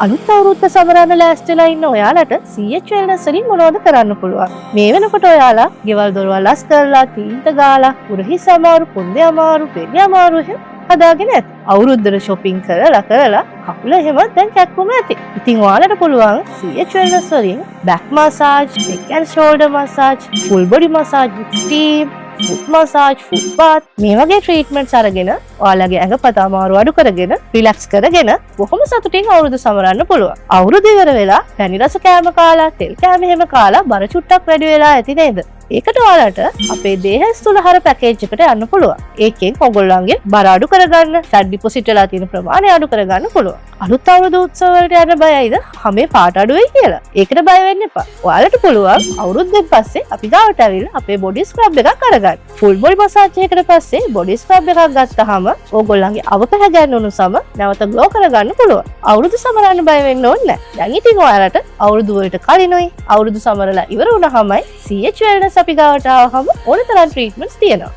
අලුත් අවුරුද්ද සමරන්න ලෑස්තිලා ඉන්න ඔයාලට CH Wellness වලින් මොනවද කරන්න පුළුවන්? මේ වෙනකොට ඔයාලා ගෙවල් දොරවල් අස් කරලා, තීන්ත ගාලා, උරහිස් අමාරු, කොන්දේ අමාරු, පෙරේ අමාරු එහෙම හදාගෙන ඇති. අවුරුද්දට shopping කරලා කකුල එහෙම දැන් කැක්කුම ඇති. ඉතින් ඔයාලට පුළුවන් CH Wellness වලින් back massage, neck and shoulder massage, full body massage with steam, foot massage, foot bath මේ වගේ ට්‍රීට්මන්ට්ස් අරගෙන ඔයාලගේ ඇඟපත අමාරු අඩු කරගෙන රිලැක්ස් කරගෙන බොහොම සතුටින් අවුරුදු සමරන්න පුළුවන්. අවුරුදු ඉවර වෙලා පැණි රස කෑම කාලා තෙල් කෑම එහෙම කාලා බර චුට්ටක් වැඩි වෙලා ඇති නේද? ඒකට ඔයාලට අපේ දේහ ස්ථූලහර පැකේජ් එකට යන්න පුළුවන්. ඒකෙන් ඔයගොල්ලන්ගේ බර අඩු කරගන්න, ෆැට් ඩිපොසිට් වෙලා තියෙන ප්‍රමාණය අඩු කරගන්න පුළුවන්. අලුත් අවුරුදු උත්සව වලට යන්න බයයිද? හැමේ පාට අඩු වෙයි කියලා. ඒකට බය වෙන්න එපා. ඔයාලට පුළුවන් අවුරුද්දෙන් පස්සේ අපි ගාවට ඇවිල්ලා අපේ බොඩි ස්ක්‍රබ් එකක් අරගන්න. ෆුල් බොඩි මසාජ් එකකට පස්සේ බොඩි ස්ක්‍රබ් එකක් ගත්තාම ඕගොල්ලන්ගේ අවපහ ගැන්නුණු සම නැවත ග්ලෝ කරගන්න පුළුවන්. අවුරුදු සමරන්න බය වෙන්න ඕනේ නැහැ. දැන් ඉතින් ඔයාලට අවුරුදු වලට කලිනුයි අවුරුදු සමරලා ඉවර වුණාමයි CH Wellness අපි ගාවට ආවහම ඕන තරම් ට්‍රීට්මන්ට්ස් තියෙනවා.